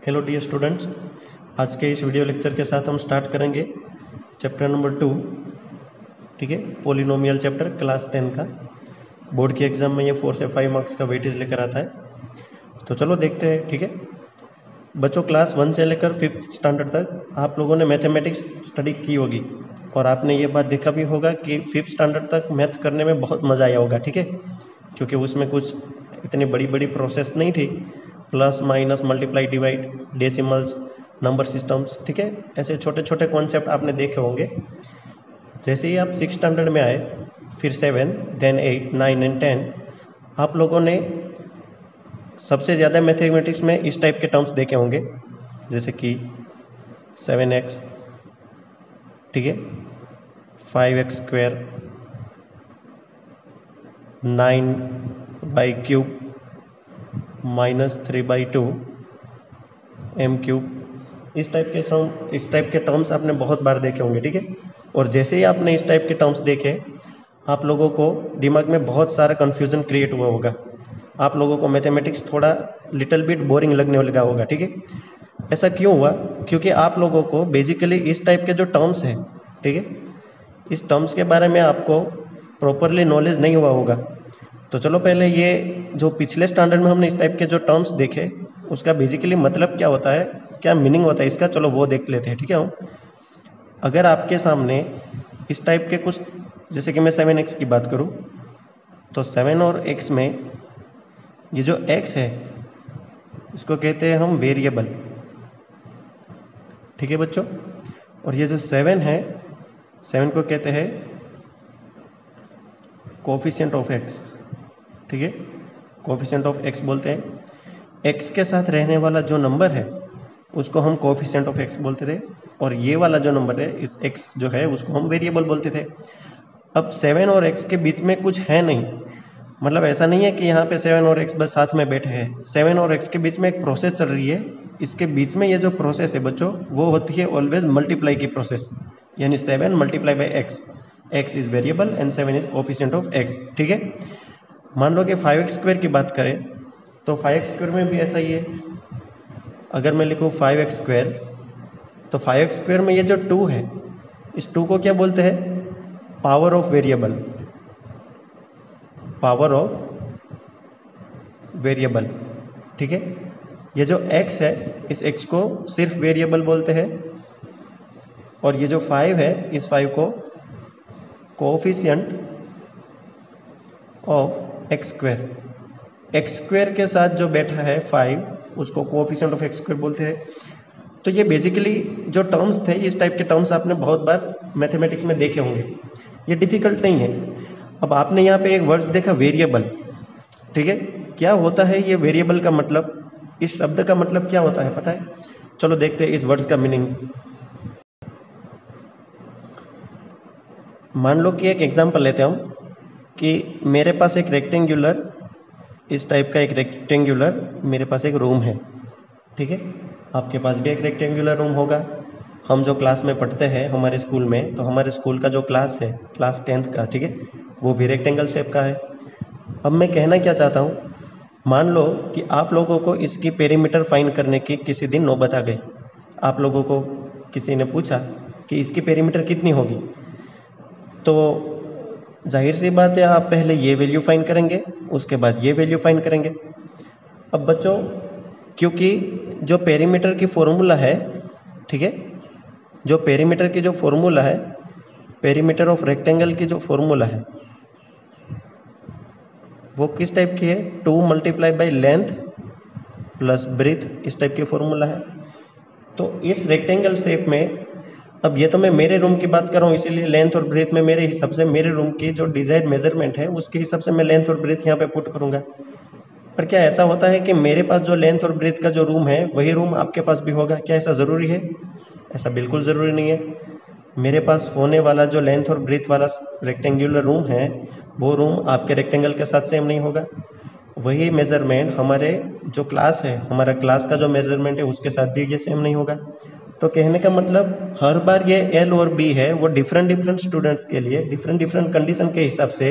Hello dear students, आज के इस वीडियो लेक्चर के साथ हम स्टार्ट करेंगे चैप्टर नंबर 2। ठीक है, पोलिनोमियल चैप्टर क्लास 10 का। बोर्ड के एग्जाम में ये 4 से 5 मार्क्स का वेटेज लेकर आता है। तो चलो देखते हैं। ठीक है बच्चों, क्लास 1 से लेकर 5th स्टैंडर्ड तक आप लोगों ने मैथमेटिक्स स्टडी की होगी और आपने ये बात देखा भी होगा कि 5th स्टैंडर्ड तक मैथ्स करने में बहुत मज़ा आया होगा। ठीक है, क्योंकि उसमें कुछ इतनी बड़ी बड़ी प्रोसेस नहीं थी, plus minus multiply divide, decimals, number systems. ठीक है, ऐसे छोटे छोटे कॉन्सेप्ट आपने देखे होंगे। जैसे ही आप 6 स्टैंडर्ड में आए, फिर 7, देन 8, 9 एंड 10, आप लोगों ने सबसे ज़्यादा मैथमेटिक्स में इस टाइप के टर्म्स देखे होंगे, जैसे कि 7x, ठीक है, 5x स्क्वायर, 9y³ -3/2 m³। इस टाइप के टर्म्स आपने बहुत बार देखे होंगे। ठीक है, और जैसे ही आपने इस टाइप के टर्म्स देखे, आप लोगों को दिमाग में बहुत सारा कन्फ्यूज़न क्रिएट हुआ होगा। आप लोगों को मैथमेटिक्स थोड़ा लिटिल बिट बोरिंग लगने लगा होगा। ठीक है, ऐसा क्यों हुआ? क्योंकि आप लोगों को बेसिकली इस टाइप के जो टर्म्स हैं, ठीक है, इस टर्म्स के बारे में आपको प्रॉपरली नॉलेज नहीं हुआ होगा। तो चलो पहले ये जो पिछले स्टैंडर्ड में हमने इस टाइप के जो टर्म्स देखे, उसका बेसिकली मतलब क्या होता है, क्या मीनिंग होता है इसका, चलो वो देख लेते हैं। ठीक है, अगर आपके सामने इस टाइप के कुछ, जैसे कि मैं 7x की बात करूं, तो 7 और x में ये जो x है इसको कहते हैं हम वेरिएबल। ठीक है बच्चों, और ये जो 7 है, 7 को कहते हैं कोफिशिएंट ऑफ x। ठीक है, कोफिशिएंट ऑफ x बोलते हैं। x के साथ रहने वाला जो नंबर है उसको हम कोफिशिएंट ऑफ x बोलते थे, और ये वाला जो नंबर है, इस x जो है, उसको हम वेरिएबल बोलते थे। अब 7 और x के बीच में कुछ है नहीं, मतलब ऐसा नहीं है कि यहाँ पे 7 और x बस साथ में बैठे हैं। 7 और x के बीच में एक प्रोसेस चल रही है। इसके बीच में ये जो प्रोसेस है बच्चों, वो होती है ऑलवेज मल्टीप्लाई की प्रोसेस, यानी 7 multiply by x। x is variable and 7 is coefficient of x। ठीक है, मान लो कि 5x स्क्वायर की बात करें, तो 5x स्क्वायर में भी ऐसा ही है। अगर मैं लिखूँ 5x स्क्वायर, तो 5x स्क्वायर में ये जो 2 है, इस 2 को क्या बोलते हैं? Power of variable. Power of variable. ठीक है, ये जो x है, इस x को सिर्फ वेरिएबल बोलते हैं, और ये जो 5 है, इस 5 को coefficient of x square. x square के साथ जो बैठा है 5, उसको कोफिशिएंट ऑफ x स्क्वायर बोलते हैं। तो ये बेसिकली जो टर्म्स थे, इस टाइप के टर्म्स आपने बहुत बार मैथमेटिक्स में देखे होंगे, ये डिफिकल्ट नहीं है। अब आपने यहाँ पे एक वर्ड देखा, वेरिएबल। ठीक है, क्या होता है ये वेरिएबल का मतलब, इस शब्द का मतलब क्या होता है पता है? चलो देखते हैं इस वर्ड्स का मीनिंग। मान लो कि एक एग्जांपल लेते हैं हम, कि मेरे पास एक रेक्टेंगुलर, इस टाइप का एक रेक्टेंगुलर मेरे पास एक रूम है। ठीक है, आपके पास भी एक रेक्टेंगुलर रूम होगा। हम जो क्लास में पढ़ते हैं हमारे स्कूल में, तो हमारे स्कूल का जो क्लास है, क्लास 10th का, ठीक है, वो भी रेक्टेंगल शेप का है। अब मैं कहना क्या चाहता हूँ, मान लो कि आप लोगों को इसकी पेरीमीटर फाइंड करने की किसी दिन नौबत आ गई। आप लोगों को किसी ने पूछा कि इसकी पेरीमीटर कितनी होगी, तो जाहिर सी बात है, आप पहले ये वैल्यू फाइंड करेंगे, उसके बाद ये वैल्यू फाइंड करेंगे। अब बच्चों, क्योंकि जो पेरीमीटर की फॉर्मूला है, ठीक है, जो पेरीमीटर की जो फॉर्मूला है, पेरीमीटर ऑफ रेक्टेंगल की जो फॉर्मूला है, वो किस टाइप की है? 2 multiply by length plus breadth, इस टाइप की फॉर्मूला है। तो इस रेक्टेंगल शेप में, अब ये तो मैं मेरे रूम की बात कर रहा हूँ, इसीलिए लेंथ और ब्रीथ में मेरे हिसाब से मेरे रूम की जो डिजायर्ड मेजरमेंट है, उसके हिसाब से मैं लेंथ और ब्रीथ यहाँ पे पुट करूँगा। पर क्या ऐसा होता है कि मेरे पास जो लेंथ और ब्रीथ का जो रूम है, वही रूम आपके पास भी होगा? क्या ऐसा ज़रूरी है? ऐसा बिल्कुल ज़रूरी नहीं है। मेरे पास होने वाला जो लेंथ और ब्रीथ वाला रेक्टेंगुलर रूम है, वो रूम आपके रेक्टेंगल के साथ सेम नहीं होगा। वही मेज़रमेंट हमारे जो क्लास है, हमारा क्लास का जो मेज़रमेंट है, उसके साथ भी ये सेम नहीं होगा। तो कहने का मतलब, हर बार ये एल और बी है, वो डिफरेंट स्टूडेंट्स के लिए डिफरेंट कंडीशन के हिसाब से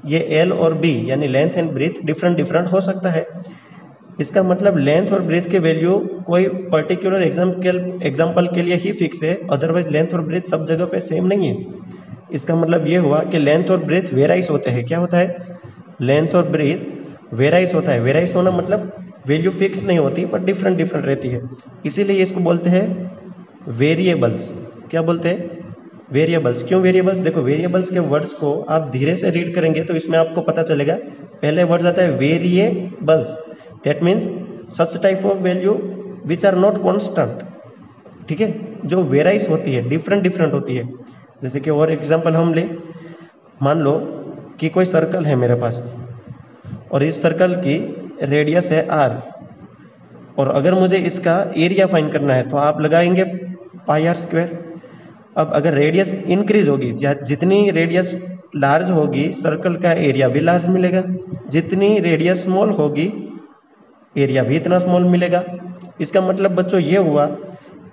ये एल और बी, यानी लेंथ एंड ब्रीथ डिफरेंट हो सकता है। इसका मतलब लेंथ और ब्रेथ के वैल्यू कोई पर्टिकुलर एग्जाम्पल के लिए ही फिक्स है, अदरवाइज लेंथ और ब्रेथ सब जगह पे सेम नहीं है। इसका मतलब ये हुआ कि लेंथ और ब्रेथ वेराइज होते हैं। क्या होता है? लेंथ और ब्रेथ वेराइज होता है। वेराइज होना मतलब वैल्यू फिक्स नहीं होती पर डिफरेंट डिफरेंट रहती है, इसीलिए इसको बोलते हैं वेरिएबल्स। क्या बोलते हैं? वेरिएबल्स। क्यों वेरिएबल्स? देखो, वेरिएबल्स के वर्ड्स को आप धीरे से रीड करेंगे तो इसमें आपको पता चलेगा। पहले वर्ड आता है variables, that means such type of value which are not constant. ठीक है, जो वेराइज होती है, डिफरेंट डिफरेंट होती है। जैसे कि और एग्जांपल हम ले, मान लो कि कोई सर्कल है मेरे पास और इस सर्कल की रेडियस है r, और अगर मुझे इसका एरिया फाइंड करना है तो आप लगाएंगे पाई आर स्क्वायर। अब अगर रेडियस इंक्रीज होगी, जितनी रेडियस लार्ज होगी सर्कल का एरिया भी लार्ज मिलेगा, जितनी रेडियस स्मॉल होगी एरिया भी इतना स्मॉल मिलेगा। इसका मतलब बच्चों ये हुआ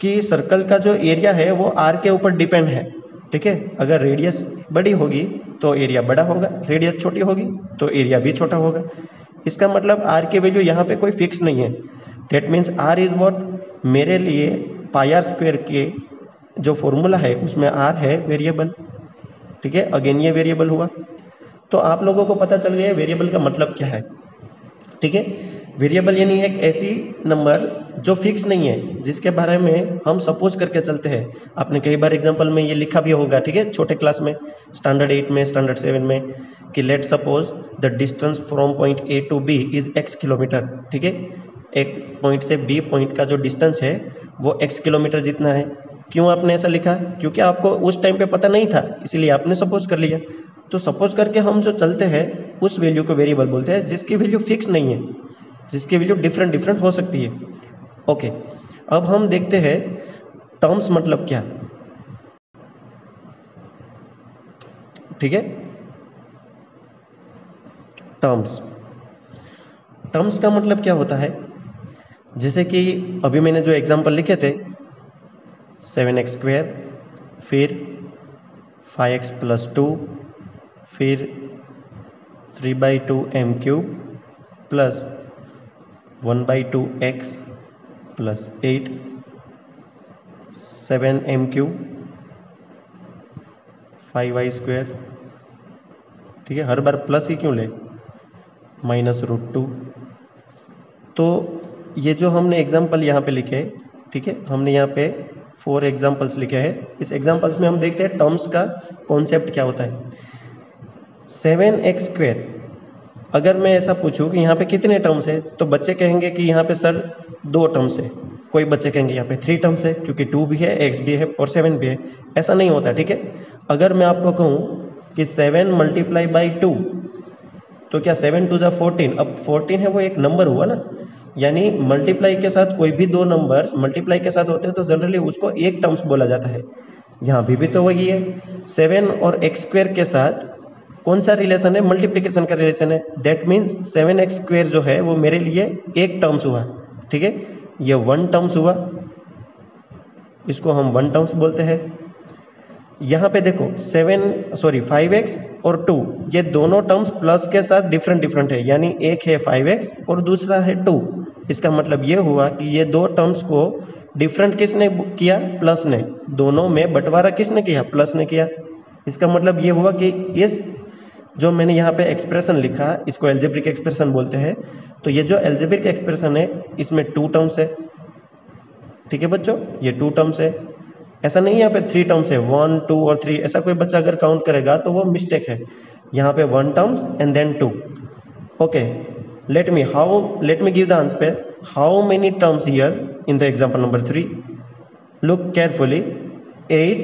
कि सर्कल का जो एरिया है वो आर के ऊपर डिपेंड है। ठीक है, अगर रेडियस बड़ी होगी तो एरिया बड़ा होगा, रेडियस छोटी होगी तो एरिया भी छोटा होगा। इसका मतलब आर की वैल्यू यहाँ पे कोई फिक्स नहीं है। That means R is what, मेरे लिए पाई आर स्क्वायर के जो फॉर्मूला है उसमें आर है वेरिएबल। ठीक है, अगेन ये वेरिएबल हुआ। तो आप लोगों को पता चल गया वेरिएबल का मतलब क्या है। ठीक है, वेरिएबल यानी एक ऐसी नंबर जो फिक्स नहीं है, जिसके बारे में हम सपोज करके चलते हैं। आपने कई बार एग्जांपल में ये लिखा भी होगा, ठीक है, छोटे क्लास में, स्टैंडर्ड 8 में, स्टैंडर्ड 7 में, कि let suppose the distance from point A to B is x kilometer. ठीक है, एक पॉइंट से बी पॉइंट का जो डिस्टेंस है वो x किलोमीटर जितना है। क्यों आपने ऐसा लिखा? क्योंकि आपको उस टाइम पे पता नहीं था, इसीलिए आपने सपोज कर लिया। तो सपोज करके हम जो चलते हैं उस वैल्यू को वेरिएबल बोलते हैं, जिसकी वैल्यू फिक्स नहीं है, जिसकी वैल्यू डिफरेंट डिफरेंट हो सकती है। ओके, अब हम देखते हैं टर्म्स मतलब क्या। ठीक है, टर्म्स, टर्म्स का मतलब क्या होता है? जैसे कि अभी मैंने जो एग्जांपल लिखे थे 7x², फिर 5x+2, फिर 3/2m³ plus 1/2x plus 8, 7m³, 5y²। ठीक है, हर बार प्लस ही क्यों ले, -√2। तो ये जो हमने एग्जाम्पल यहाँ पे लिखे, ठीक है, हमने यहाँ पे 4 एग्जाम्पल्स लिखे हैं। इस एग्जाम्पल्स में हम देखते हैं टर्म्स का कॉन्सेप्ट क्या होता है। 7x², अगर मैं ऐसा पूछूं कि यहाँ पे कितने टर्म्स है, तो बच्चे कहेंगे कि यहाँ पे सर 2 टर्म्स है, कोई बच्चे कहेंगे यहाँ पे 3 टर्म्स है, क्योंकि 2 भी है, x भी है और 7 भी है। ऐसा नहीं होता। ठीक है, अगर मैं आपको कहूँ कि 7 × 2, तो क्या 7 × 2 = 14। अब 14 है वो एक नंबर हुआ ना, यानी मल्टीप्लाई के साथ कोई भी 2 नंबर्स मल्टीप्लाई के साथ होते हैं तो जनरली उसको एक टर्म्स बोला जाता है। यहाँ भी तो वही है, 7 और x² के साथ कौन सा रिलेशन है? मल्टीप्लिकेशन का रिलेशन है। दैट मीन्स 7x² जो है वो मेरे लिए एक टर्म्स हुआ। ठीक है, ये 1 टर्म्स हुआ, इसको हम 1 टर्म्स बोलते हैं। यहाँ पे देखो 5x और 2, ये दोनों टर्म्स प्लस के साथ डिफरेंट डिफरेंट है, यानी एक है 5x और दूसरा है 2। इसका मतलब ये हुआ कि ये 2 टर्म्स को डिफरेंट किसने किया? प्लस ने। दोनों में बंटवारा किसने किया? प्लस ने किया। इसका मतलब ये हुआ कि इस जो मैंने यहाँ पे एक्सप्रेशन लिखा, इसको एल्जेब्रिक एक्सप्रेशन बोलते हैं। तो ये जो एल्जेब्रिक एक्सप्रेशन है इसमें 2 टर्म्स है। ठीक है बच्चों, ये 2 टर्म्स है। ऐसा नहीं है यहाँ पे 3 टर्म्स है, 1, 2 और 3। ऐसा कोई बच्चा अगर काउंट करेगा तो वो मिस्टेक है। यहाँ पे 1 terms and then 2। Okay, let me give the answer. How many terms here in the example number 3? Look carefully, 8,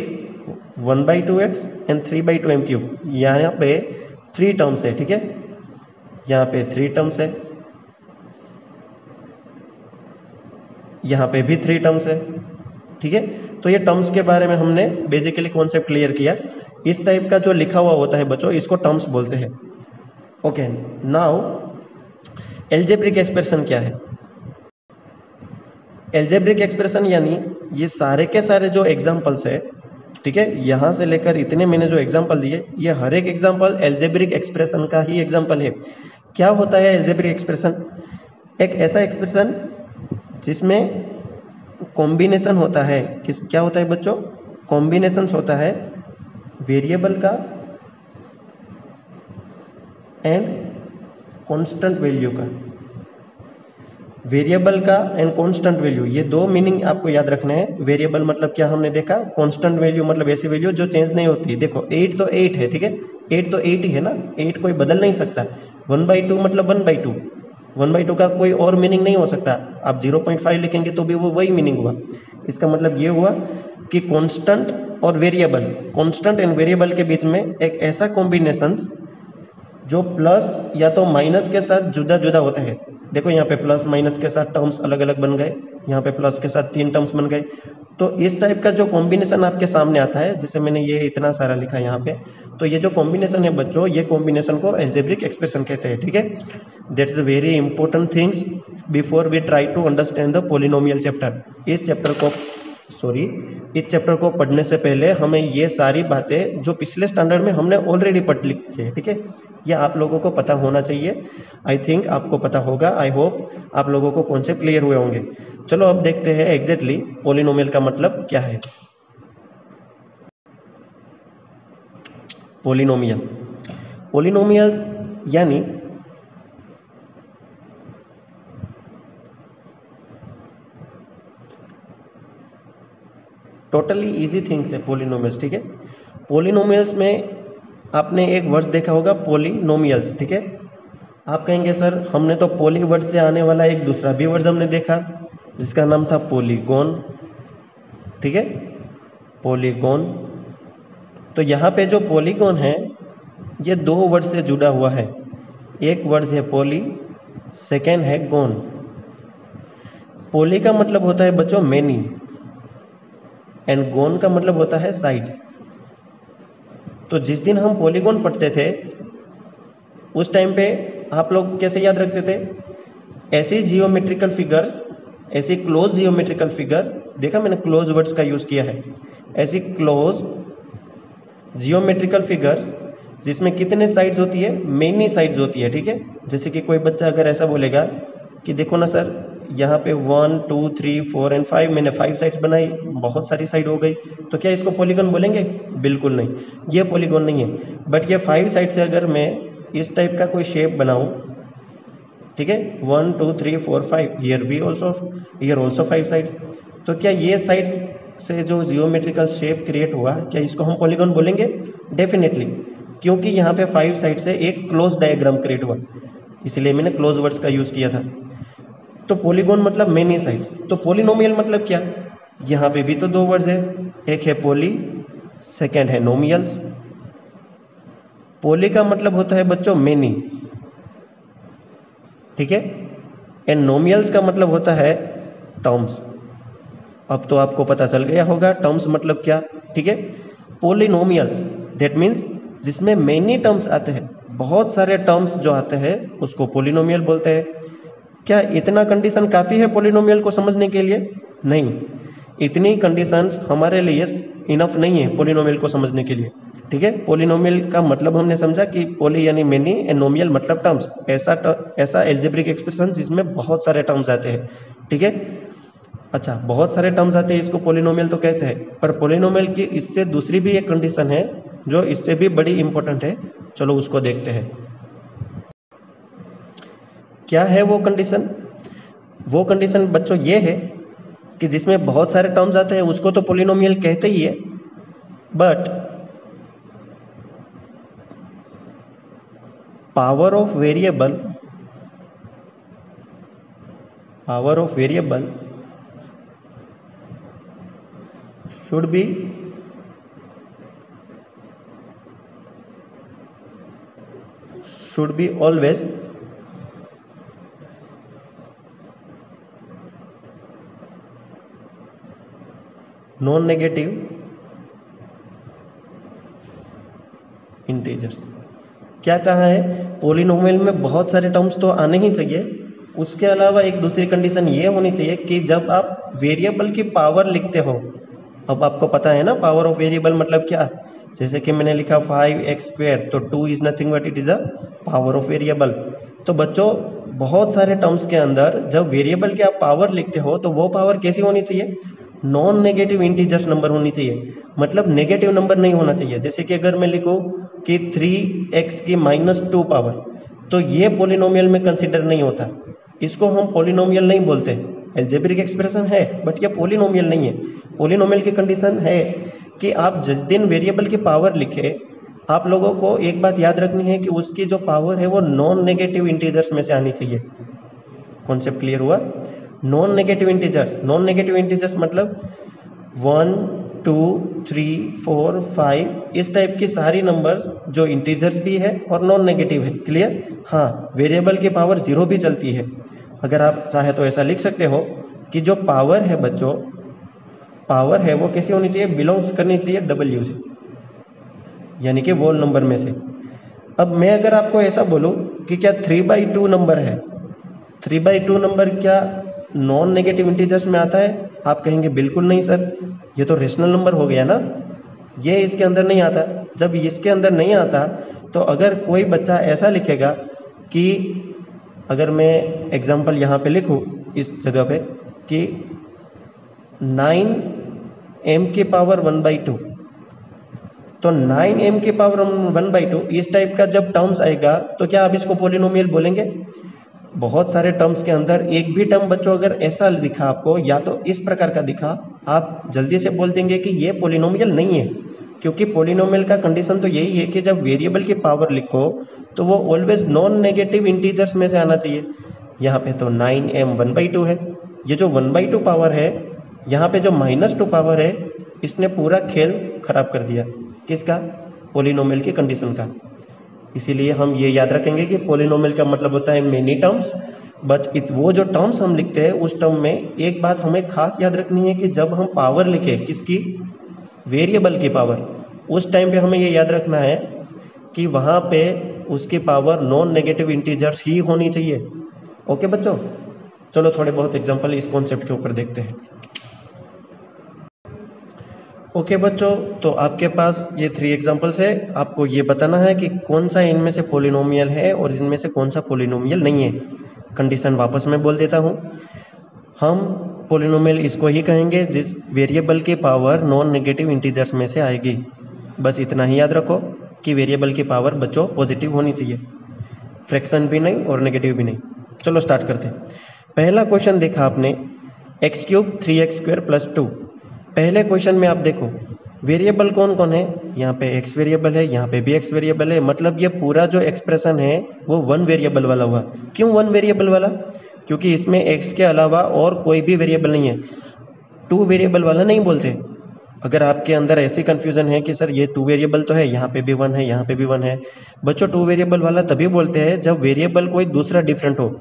1/2x and 3/2m³। यहाँ पे 3 टर्म्स है। ठीक है, यहाँ पे 3 टर्म्स है, यहाँ पे भी 3 टर्म्स है। ठीक है, तो ये टर्म्स के बारे में हमने बेसिकली कॉन्सेप्ट क्लियर किया। इस टाइप का जो लिखा हुआ होता है बच्चों, इसको टर्म्स बोलते हैं। ओके, नाउ एल्जेब्रिक एक्सप्रेशन क्या है? एल्जेब्रिक एक्सप्रेशन यानी ये सारे के सारे जो एग्जाम्पल्स है, ठीक है, यहाँ से लेकर इतने मैंने जो एग्जाम्पल दिए, ये हर एक एग्जाम्पल एल्जेब्रिक एक्सप्रेशन का ही एग्जाम्पल है। क्या होता है एल्जेब्रिक एक्सप्रेशन? एक ऐसा एक्सप्रेशन जिसमें कॉम्बिनेशन होता है, क्या होता है बच्चों, कॉम्बिनेशंस होता है वेरिएबल का एंड कांस्टेंट वैल्यू का। वेरिएबल का एंड कांस्टेंट वैल्यू, ये दो मीनिंग आपको याद रखने हैं। वेरिएबल मतलब क्या हमने देखा, कांस्टेंट वैल्यू मतलब ऐसी वैल्यू जो चेंज नहीं होती। देखो 8 तो 8 है, ठीक है, 8 तो 8 ही है ना, 8 कोई बदल नहीं सकता। 1/2 मतलब 1/2, 1/2 का कोई और मीनिंग नहीं हो सकता। आप 0.5 लिखेंगे तो भी वो वही मीनिंग हुआ। इसका मतलब ये हुआ कि कांस्टेंट और वेरिएबल, कांस्टेंट एंड वेरिएबल के बीच में एक ऐसा कॉम्बिनेशन जो प्लस या तो माइनस के साथ जुदा जुदा होता है। देखो यहाँ पे प्लस माइनस के साथ टर्म्स अलग अलग बन गए, यहाँ पे प्लस के साथ 3 टर्म्स बन गए। तो इस टाइप का जो कॉम्बिनेशन आपके सामने आता है, जैसे मैंने ये इतना सारा लिखा यहाँ पे, तो ये जो कॉम्बिनेशन है बच्चों, ये कॉम्बिनेशन को अलजेब्रिक एक्सप्रेशन कहते हैं, ठीक है। That's a very important things before we try to understand the polynomial chapter. इस चैप्टर को पढ़ने से पहले हमें ये सारी बातें जो पिछले स्टैंडर्ड में हमने ऑलरेडी पढ़ लिखी है, ठीक है, ये आप लोगों को पता होना चाहिए। आई थिंक आपको पता होगा, आई होप आप लोगों को कॉन्सेप्ट क्लियर हुए होंगे। चलो अब देखते हैं एग्जैक्टली पॉलिनोमियल का मतलब क्या है। पॉलिनोमियल्स यानी टोटली इजी थिंग्स है पॉलिनोमियल्स, ठीक है। पॉलिनोमियल्स में आपने एक वर्ड देखा होगा, पॉलिनोमियल्स, ठीक है। आप कहेंगे सर हमने तो पॉली वर्ड से आने वाला एक दूसरा भी वर्ड हमने देखा जिसका नाम था पॉलीगॉन, ठीक है, पॉलीगॉन। तो यहाँ पे जो पॉलीगॉन है ये दो वर्ड से जुड़ा हुआ है। एक वर्ड है पॉली, सेकेंड है गॉन। पॉली का मतलब होता है बच्चों मेनी, एंड गॉन का मतलब होता है साइड्स। तो जिस दिन हम पॉलीगॉन पढ़ते थे उस टाइम पे आप लोग कैसे याद रखते थे, ऐसी जियोमेट्रिकल फिगर्स, ऐसी क्लोज जियोमेट्रिकल फिगर, देखा मैंने क्लोज वर्ड्स का यूज किया है, ऐसी क्लोज जियोमेट्रिकल फिगर्स जिसमें कितने साइड्स होती है, मेनी साइड्स होती है, ठीक है। जैसे कि कोई बच्चा अगर ऐसा बोलेगा कि देखो ना सर यहाँ पे 1 2 3 4 एंड 5, मैंने 5 साइड्स बनाई, बहुत सारी साइड हो गई, तो क्या इसको पॉलीगॉन बोलेंगे? बिल्कुल नहीं, ये पॉलीगॉन नहीं है। बट ये 5 साइड से अगर मैं इस टाइप का कोई शेप बनाऊं, ठीक है, 1 2 3 4 5, हियर ऑल्सो 5 साइड्स, तो क्या ये साइड्स से जो जियोमेट्रिकल शेप क्रिएट हुआ, क्या इसको हम पॉलीगॉन बोलेंगे? डेफिनेटली, क्योंकि यहाँ पे 5 साइड से एक क्लोज डायग्राम क्रिएट हुआ, इसलिए मैंने क्लोज वर्ड्स का यूज किया था। तो पॉलीगॉन मतलब मेनी साइड्स। तो पॉलिनोमियल मतलब क्या, यहाँ पे भी तो दो वर्ड्स है, एक है पॉली, सेकेंड है नोमियल्स। पॉली का मतलब होता है बच्चों मेनी, ठीक है, एंड नोमियल्स का मतलब होता है टर्म्स। अब तो आपको पता चल गया होगा टर्म्स मतलब क्या, ठीक है। पॉलिनोमियल्स दैट मीन्स जिसमें मेनी टर्म्स आते हैं, बहुत सारे टर्म्स जो आते हैं उसको पॉलिनोमियल बोलते हैं। क्या इतना कंडीशन काफ़ी है पॉलिनोमियल को समझने के लिए? नहीं, इतनी कंडीशंस हमारे लिए इनफ नहीं है पॉलिनोमियल को समझने के लिए, ठीक है। पॉलिनोमियल का मतलब हमने समझा कि पॉली यानी मेनी, एंड नोमियल मतलब टर्म्स, ऐसा एल्जेब्रिक एक्सप्रेशन जिसमें बहुत सारे टर्म्स आते हैं, ठीक है। अच्छा, बहुत सारे टर्म्स आते हैं, इसको पॉलिनोमियल तो कहते हैं, पर पॉलिनोमियल की इससे दूसरी भी एक कंडीशन है जो इससे भी बड़ी इंपॉर्टेंट है। चलो उसको देखते हैं। क्या है वो कंडीशन? वो कंडीशन बच्चों ये है कि जिसमें बहुत सारे टर्म्स आते हैं उसको तो पॉलिनोमियल कहते ही है, but power of variable should be always non negative integers. क्या कहा है, पॉलिनोमियल में बहुत सारे टर्म्स तो आने ही चाहिए, उसके अलावा एक दूसरी कंडीशन ये होनी चाहिए कि जब आप वेरिएबल की पावर लिखते हो, अब आपको पता है ना पावर ऑफ वेरिएबल मतलब क्या, जैसे कि मैंने लिखा 5x², तो 2 is nothing but it is a power of variable. तो बच्चों बहुत सारे टर्म्स के अंदर जब वेरिएबल की आप पावर लिखते हो तो वो पावर कैसी होनी चाहिए, नॉन नेगेटिव इंटीजर्स नंबर होनी चाहिए, मतलब नेगेटिव नंबर नहीं होना चाहिए। जैसे कि अगर मैं लिखूँ कि 3x की -2 पावर, तो ये पॉलिनोमियल में कंसिडर नहीं होता, इसको हम पॉलिनोमियल नहीं बोलते। एल्जेब्रिक एक्सप्रेशन है बट ये पॉलिनोमियल नहीं है। पॉलिनोमियल की कंडीशन है कि आप जिस दिन वेरिएबल की पावर लिखे, आप लोगों को एक बात याद रखनी है कि उसकी जो पावर है वो नॉन नेगेटिव इंटीजर्स में से आनी चाहिए। कॉन्सेप्ट क्लियर हुआ? नॉन नेगेटिव इंटीजर्स मतलब 1 2 3 4 5 इस टाइप की सारी नंबर्स जो इंटीजर्स भी है और नॉन नेगेटिव है। क्लियर? हाँ, वेरिएबल की पावर 0 भी चलती है। अगर आप चाहे तो ऐसा लिख सकते हो कि जो पावर है बच्चों, पावर है वो कैसी होनी चाहिए, बिलोंग्स करनी चाहिए W से, यानी कि वोल नंबर में से। अब मैं अगर आपको ऐसा बोलूं कि क्या 3/2 नंबर है, 3/2 नंबर क्या नॉन नेगेटिव इंटीजर्स में आता है? आप कहेंगे बिल्कुल नहीं सर, ये तो रेशनल नंबर हो गया ना, ये इसके अंदर नहीं आता। जब इसके अंदर नहीं आता तो अगर कोई बच्चा ऐसा लिखेगा कि, अगर मैं एग्जाम्पल यहाँ पे लिखूँ इस जगह पे कि 9m की पावर 1/2, तो 9m की पावर 1/2 इस टाइप का जब टर्म्स आएगा तो क्या आप इसको पॉलिनोमियल बोलेंगे? बहुत सारे टर्म्स के अंदर एक भी टर्म बच्चों अगर ऐसा दिखा आपको, या तो इस प्रकार का दिखा, आप जल्दी से बोल देंगे कि ये पॉलिनोमियल नहीं है, क्योंकि पॉलिनोमियल का कंडीशन तो यही है कि जब वेरिएबल की पावर लिखो तो वो ऑलवेज नॉन नेगेटिव इंटीजर्स में से आना चाहिए। यहाँ पे तो 9m 1/2 है, ये जो 1/2 पावर है, यहाँ पे जो -2 पावर है, इसने पूरा खेल खराब कर दिया। किसका? पॉलिनोमियल की कंडीशन का। इसीलिए हम ये याद रखेंगे कि पॉलिनोमियल का मतलब होता है मेनी टर्म्स, बट वो जो टर्म्स हम लिखते हैं उस टर्म में एक बात हमें खास याद रखनी है कि जब हम पावर लिखे किसकी, वेरिएबल की पावर, उस टाइम पे हमें ये याद रखना है कि वहाँ पे उसकी पावर नॉन नेगेटिव इंटीजर्स ही होनी चाहिए। ओके बच्चों, चलो थोड़े बहुत एग्जांपल इस कॉन्सेप्ट के ऊपर देखते हैं। ओके बच्चों, तो आपके पास ये 3 एग्जांपल्स है। आपको ये बताना है कि कौन सा इनमें से पॉलिनोमियल है और इनमें से कौन सा पॉलिनोमियल नहीं है। कंडीशन वापस मैं बोल देता हूँ, हम पॉलिनोमियल इसको ही कहेंगे जिस वेरिएबल की पावर नॉन नेगेटिव इंटीजर्स में से आएगी। बस इतना ही याद रखो कि वेरिएबल की पावर बच्चों पॉजिटिव होनी चाहिए, फ्रैक्शन भी नहीं और नेगेटिव भी नहीं। चलो स्टार्ट करते हैं। पहला क्वेश्चन देखा आपने, x³ 3x² + 2। पहले क्वेश्चन में आप देखो वेरिएबल कौन कौन है, यहाँ पे x वेरिएबल है, यहाँ पे भी x वेरिएबल है, मतलब ये पूरा जो एक्सप्रेशन है वो 1 वेरिएबल वाला हुआ। क्यों 1 वेरिएबल वाला? क्योंकि इसमें x के अलावा और कोई भी वेरिएबल नहीं है। 2 वेरिएबल वाला नहीं बोलते। अगर आपके अंदर ऐसी कन्फ्यूजन है कि सर ये 2 वेरिएबल तो है, यहाँ पे भी 1 है, यहाँ पे भी 1 है, बच्चों 2 वेरिएबल वाला तभी बोलते हैं जब वेरिएबल कोई दूसरा डिफरेंट हो।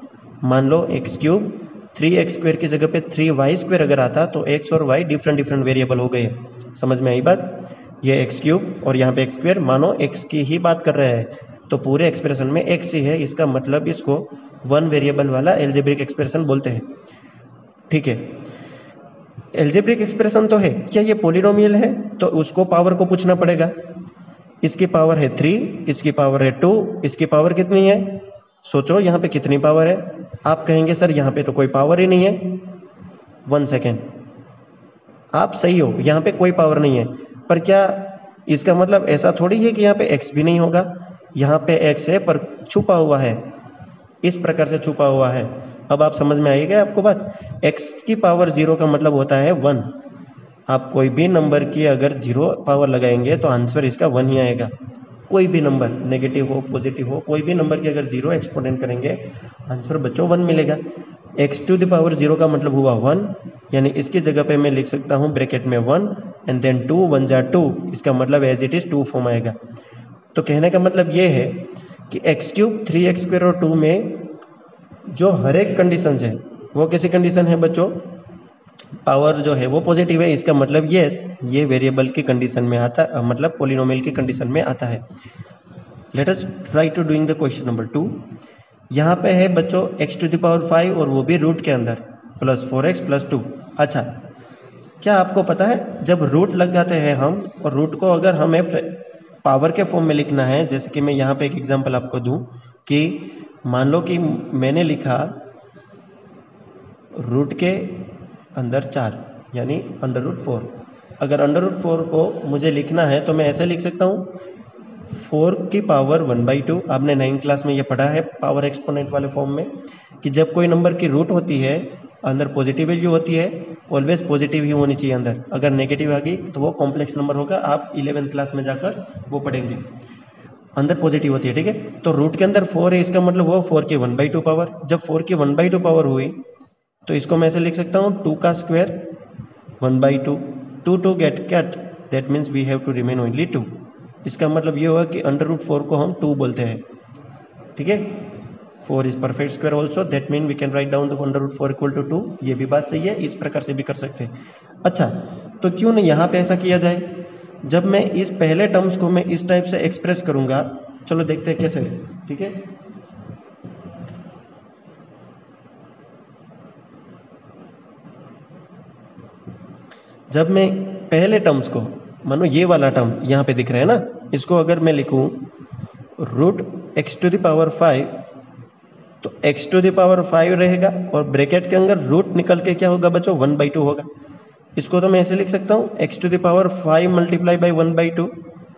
मान लो x³ 3x² की जगह पे 3y² अगर आता तो x और y डिफरेंट वेरिएबल हो गए। समझ में आई बात? ये x³ और यहाँ पे x², मानो x की ही बात कर रहा है तो पूरे एक्सप्रेशन में x ही है, इसका मतलब इसको 1 वेरिएबल वाला एल्जेब्रिक एक्सप्रेशन बोलते हैं। ठीक है, एल्जेब्रिक एक्सप्रेशन तो है, क्या ये पॉलिनोमियल है? तो उसको पावर को पूछना पड़ेगा। इसकी पावर है 3, इसकी पावर है 2, इसकी पावर कितनी है? सोचो यहाँ पे कितनी पावर है? आप कहेंगे सर यहाँ पे तो कोई पावर ही नहीं है। 1 सेकेंड, आप सही हो, यहाँ पे कोई पावर नहीं है, पर क्या इसका मतलब ऐसा थोड़ी है कि यहाँ पे x भी नहीं होगा? यहाँ पे x है पर छुपा हुआ है, इस प्रकार से छुपा हुआ है। अब आप समझ में आएगा आपको बात? x की पावर 0 का मतलब होता है 1। आप कोई भी नंबर की अगर 0 पावर लगाएंगे तो आंसर इसका 1 ही आएगा। कोई भी नंबर, नेगेटिव हो पॉजिटिव हो, कोई भी नंबर की अगर 0 एक्सपोनेंट करेंगे आंसर बच्चों 1 मिलेगा। x⁴ का मतलब हुआ 1, यानी इसकी जगह पे मैं लिख सकता हूँ ब्रैकेट में 1 एंड देन 2 1 जा 2, इसका मतलब एज इट इज 2 फॉर्म आएगा। तो कहने का मतलब ये है कि x³ 3x² और 2 में जो हर एक कंडीशन है वो कैसी कंडीशन है बच्चों? पावर जो है वो पॉजिटिव है, इसका मतलब ये वेरिएबल की कंडीशन में आता, मतलब पॉलिनोमियल की कंडीशन में आता है। Let us try to doing the question number 2। यहाँ पे है बच्चों x⁵ और वो भी रूट के अंदर +4x + 2। अच्छा, क्या आपको पता है जब रूट लगाते हैं हम, और रूट को अगर हमें पावर के फॉर्म में लिखना है, जैसे कि मैं यहाँ पे एक एग्जांपल आपको दूं कि मान लो कि मैंने लिखा रूट के अंदर 4 यानी √4। अगर √4 को मुझे लिखना है तो मैं ऐसे लिख सकता हूँ 4 की पावर 1/2। आपने 9th क्लास में ये पढ़ा है पावर एक्सपोनेंट वाले फॉर्म में कि जब कोई नंबर की रूट होती है अंदर पॉजिटिव वैल्यू होती है, ऑलवेज पॉजिटिव ही होनी चाहिए अंदर। अगर नेगेटिव आ गई तो वो कॉम्प्लेक्स नंबर होगा। आप 11th क्लास में जाकर वो पढ़ेंगे। अंदर पॉजिटिव होती है, ठीक है। तो रूट के अंदर 4 है, इसका मतलब वो 4 की 1/2 पावर। जब 4 की 1/2 पावर हुई तो इसको मैं ऐसे लिख सकता हूँ 2 का square 1/2। 2 get cut, that means we have to remain only 2। इसका मतलब ये हुआ कि √4 को हम 2 बोलते हैं, ठीक है। 4 is perfect square also, that mean we can write down the √4 equal to 2। ये भी बात सही है, इस प्रकार से भी कर सकते हैं। अच्छा, तो क्यों नहीं यहाँ पे ऐसा किया जाए। जब मैं इस पहले टर्म्स को मैं इस टाइप से एक्सप्रेस करूंगा, चलो देखते हैं कैसे, ठीक है। जब मैं पहले टर्म्स को, मानो ये वाला टर्म यहाँ पे दिख रहा है ना, इसको अगर मैं लिखूं √x⁵, तो x⁵ रहेगा और ब्रैकेट के अंदर रूट निकल के क्या होगा बच्चों 1/2 होगा। इसको तो मैं ऐसे लिख सकता हूँ x⁵ मल्टीप्लाई बाई 1/2,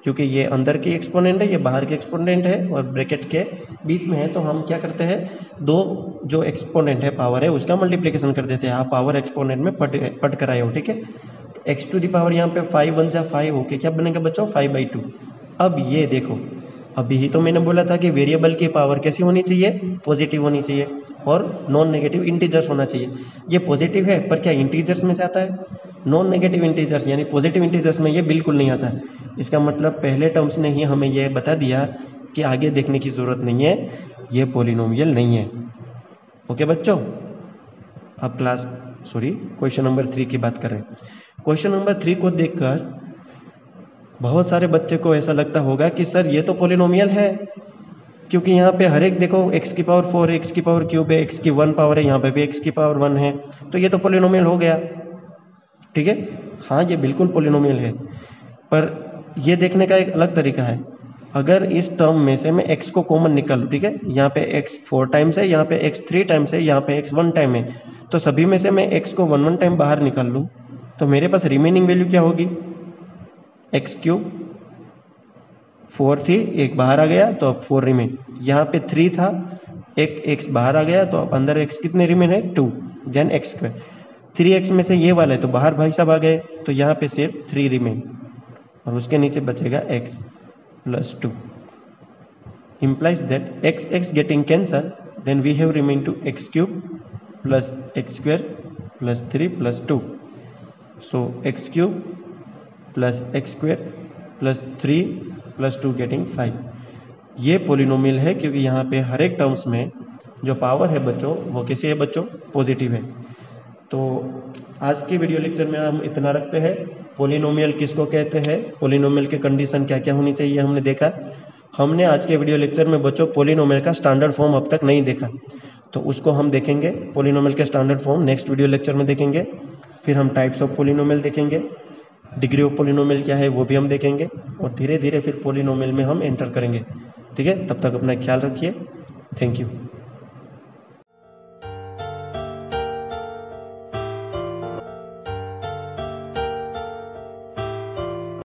क्योंकि ये अंदर की एक्सपोनेंट है, ये बाहर की एक्सपोनेंट है और ब्रैकेट के बीच में है। तो हम क्या करते हैं, दो जो एक्सपोनेंट है पावर है उसका मल्टीप्लिकेशन कर देते हैं। आप पावर एक्सपोनेंट में पढ़ कर आए हो, ठीक है। x⁵ यहाँ पे 5 1 जा 5 होके क्या बनेगा बच्चों 5/2। अब ये देखो, अभी ही तो मैंने बोला था कि वेरिएबल की पावर कैसी होनी चाहिए, पॉजिटिव होनी चाहिए और नॉन नेगेटिव इंटीजर्स होना चाहिए। ये पॉजिटिव है पर क्या इंटीजर्स में से आता है, नॉन नेगेटिव इंटीजर्स यानी पॉजिटिव इंटीजर्स में ये बिल्कुल नहीं आता है। इसका मतलब पहले टर्म्स ने ही हमें यह बता दिया कि आगे देखने की ज़रूरत नहीं है, ये पॉलिनोमियल नहीं है। ओके बच्चों, अब क्वेश्चन नंबर 3 की बात करें। क्वेश्चन नंबर 3 को देखकर बहुत सारे बच्चे को ऐसा लगता होगा कि सर ये तो पॉलिनोमियल है, क्योंकि यहाँ पे हर एक देखो x⁴ है, x³ है, x की 1 पावर है, यहाँ पे भी x⁴ है, तो ये तो पॉलिनोमियल हो गया, ठीक है। हाँ, ये बिल्कुल पॉलिनोमियल है, पर ये देखने का एक अलग तरीका है। अगर इस टर्म में से मैं x को कॉमन निकाल लूँ, ठीक है, यहाँ पे x 4 टाइम्स है, यहाँ पे x 3 टाइम्स है, यहाँ पे x 1 टाइम है, तो सभी में से मैं x को 1 टाइम बाहर निकाल लूँ तो मेरे पास रिमेनिंग वैल्यू क्या होगी, x³। 4 थी, एक बाहर आ गया तो अब 4 रिमेन। यहाँ पे 3 था, एक x बाहर आ गया तो अब अंदर x कितने रिमेन है 2, देन x²। 3x में से ये वाला है तो बाहर भाई साहब आ गए, तो यहाँ पे सिर्फ 3 रिमेन और उसके नीचे बचेगा x + 2। implies that x getting cancelled, then we have remain to x³ plus x² plus 3 plus 2. So x³ plus x² plus 3 plus 2 getting 5। ये पॉलिनोमियल है क्योंकि यहाँ पे हर एक टर्म्स में जो पावर है बच्चों वो कैसी है बच्चों, पॉजिटिव है। तो आज के वीडियो लेक्चर में हम इतना रखते हैं। पॉलिनोमियल किसको कहते हैं, पॉलिनोमियल के कंडीशन क्या क्या होनी चाहिए हमने देखा। हमने आज के वीडियो लेक्चर में बच्चों पॉलिनोमियल का स्टैंडर्ड फॉर्म अब तक नहीं देखा, तो उसको हम देखेंगे। पॉलिनोमियल के standard form next video lecture में देखेंगे। फिर हम टाइप्स ऑफ पॉलिनोमियल देखेंगे, डिग्री ऑफ पॉलिनोमियल क्या है वो भी हम देखेंगे, और धीरे धीरे फिर पॉलिनोमियल में हम एंटर करेंगे, ठीक है। तब तक अपना ख्याल रखिए, थैंक यू।